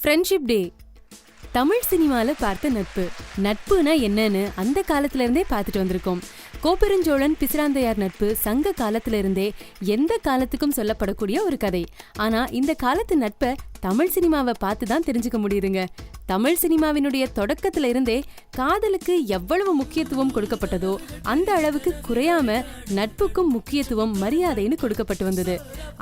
Friendship day. Tamil சினிமால பார்த்த நட்பு. நட்புனா என்னன்னு அந்த காலத்துல இருந்தே பார்த்துட்டு வந்திருக்கோம். கோப்பெருஞ்சோழன் பிசிராந்தையார் நட்பு சங்க காலத்துல இருந்தே எந்த காலத்துக்கும் சொல்லப்படக்கூடிய ஒரு கதை. ஆனா இந்த காலத்து நட்பை தமிழ் சினிமாவை பார்த்து தான் தெரிஞ்சுக்க முடியுதுங்க. தமிழ் சினிமாவினுடைய தொடக்கத்துல இருந்தே காதலுக்கு எவ்வளவு முக்கியத்துவம் கொடுக்கப்பட்டதோ அந்த அளவுக்கு குறையாம நட்புக்கும் முக்கியத்துவம் மரியாதைன்னு கொடுக்கப்பட்டு வந்தது.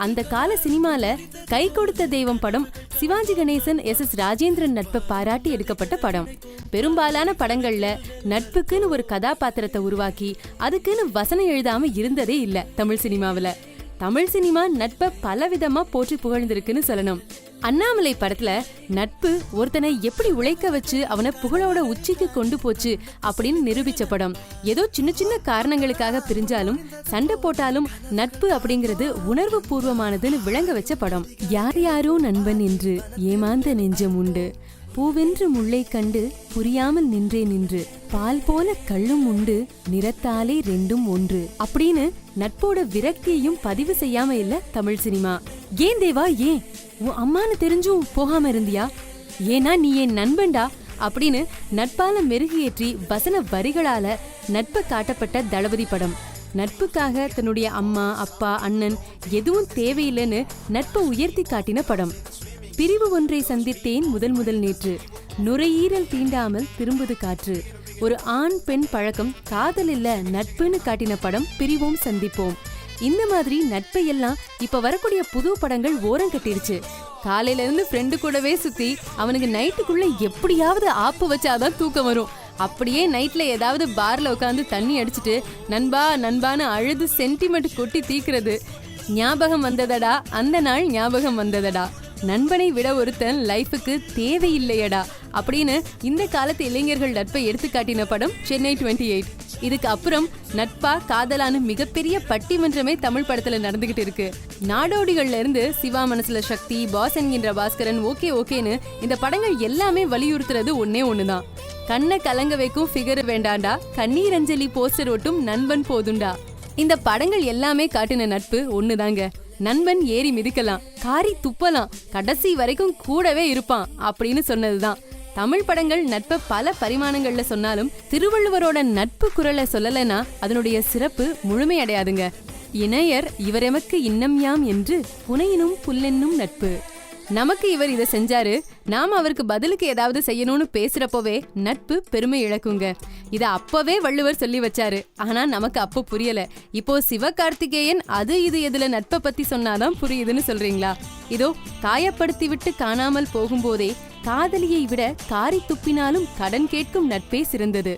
அந்த கால சினிமால கை கொடுத்த தெய்வம் படம் சிவாஜி கணேசன் எஸ் ராஜேந்திரன் நட்பை பாராட்டி எடுக்கப்பட்ட படம். பெரும்பாலான படங்கள்ல நட்புக்குன்னு ஒரு கதாபாத்திரத்தை உருவாக்கி அதுக்குன்னு வசனம் எழுதாம இருந்ததே இல்ல தமிழ் சினிமாவில. தமிழ் சினிமா நட்பை பலவிதமா போற்றி புகழ்ந்திருக்குன்னு சொல்லணும். அண்ணாமலை படத்துல நட்பு ஒருத்தனை எப்படி உழைக்க வச்சு அவனை புகழோட உச்சிக்கு கொண்டு போச்சு அப்படின்னு நிரூபிச்ச படம். ஏதோ சின்ன சின்ன காரணங்களுக்காக பிரிஞ்சாலும் சண்டை போட்டாலும் நட்பு அப்படிங்கிறது உணர்வு பூர்வமானதுன்னு விளங்க வச்ச படம். யார் யாரோ நண்பன் என்று ஏமாந்த நெஞ்சம் உண்டு, பூவென்று முல்லை கண்டு புரியாமல் நின்று பால் போல கள்ளும் உண்டு, நிறத்தாலே ரெண்டும் ஒன்று அப்படின்னு நட்போட விரக்தியையும் பதிவு செய்யாம இல்ல தமிழ் சினிமா. ஏன் தேவா, ஏன் உன் அம்மானு தெரிஞ்சும் போகாம இருந்தியா? ஏன்னா நீ என் நண்பன்டா அப்படின்னு நட்பால மெருகேற்றி வசன வரிகளால நட்பை காட்டப்பட்ட தளபதி படம். நட்புக்காக தன்னுடைய அம்மா அப்பா அண்ணன் எதுவும் தேவையில்லைன்னு நட்பை உயர்த்தி காட்டின படம். பிரிவு ஒன்றை சந்தித்தேன் முதல் நேற்று, நுரையீரல் தீண்டாமல் திரும்புது காற்று. ஒரு ஆண் பெண் பழக்கம் காதல் இல்ல நட்புன்னு காட்டின படம் பிரிவோம் சந்திப்போம். இந்த மாதிரி நட்பை எல்லாம் இப்ப வரக்கூடிய புது படங்கள் ஓரம் கட்டிருச்சு. காலையில இருந்து ஃப்ரெண்டு கூடவே சுத்தி அவனுக்கு நைட்டுக்குள்ள எப்படியாவது ஆப்பு வச்சாதான் தூக்கம் வரும். அப்படியே நைட்ல ஏதாவது பார்ல உட்காந்து தண்ணி அடிச்சுட்டு நண்பா நண்பான்னு அழுது சென்டிமெண்ட் கொட்டி தீக்குறது. ஞாபகம் வந்ததடா, அந்த நாள் ஞாபகம் வந்ததடா, நண்பனை விட ஒருத்தன் லைஃபுக்கு தேவையில்லையடா அப்படின்னு இந்த காலத்து இளைஞர்கள் நட்பை எடுத்துக்காட்டின படம் சென்னை 28. இதுக்கு அப்புறம் நட்பா காதலான மிகப்பெரிய பட்டிமன்றமே தமிழ் படத்துல நடந்துகிட்டு இருக்கு. நாடோடிகள்ல இருந்து சிவா மனசுல சக்தி, பாஸ் என்கின்ற பாஸ்கரன், ஓகே ஓகேன்னு இந்த படங்கள் எல்லாமே வலியுறுத்துறது ஒன்னே ஒண்ணுதான். கண்ணை கலங்க வைக்கும் ஃபிகர் வேண்டாண்டா, கண்ணீர் அஞ்சலி போஸ்டர் ஒட்டும் நண்பன் போதுண்டா. இந்த படங்கள் எல்லாமே காட்டின நட்பு ஒண்ணுதாங்க. நண்பன் ஏறி மிதிக்கலாம், காரி துப்பலாம், கடைசி வரைக்கும் கூடவே இருப்பான் அப்படின்னு சொன்னதுதான். தமிழ் படங்கள் நட்பை பல பரிமாணங்கள்ல சொன்னாலும் திருவள்ளுவரோட நட்பு குரலை சொல்லலைன்னா அதனுடைய சிறப்பு முழுமையடையாதுங்க. இணையர் இவர் எமக்கு இன்னம் யாம் என்று புனையினும் புல்லென்னும் நட்பு. நமக்கு இவர் இதை செஞ்சாரு, நாம அவருக்கு பதிலுக்கு ஏதாவது செய்யணும்னு பேசுறப்பவே நட்பு பெருமை இழக்குங்க. இத அப்பவே வள்ளுவர் சொல்லி வச்சாரு. ஆனா நமக்கு அப்போ புரியல. இப்போ சிவகார்த்திகேயன் அது இது எதுல நட்பை பத்தி சொன்னாதான் புரியுதுன்னு சொல்றீங்களா? இதோ காயப்படுத்தி விட்டு காணாமல் போகும்போதே காதலியை விட காரி துப்பினாலும் கடன் கேட்கும் நட்பே சிறந்தது.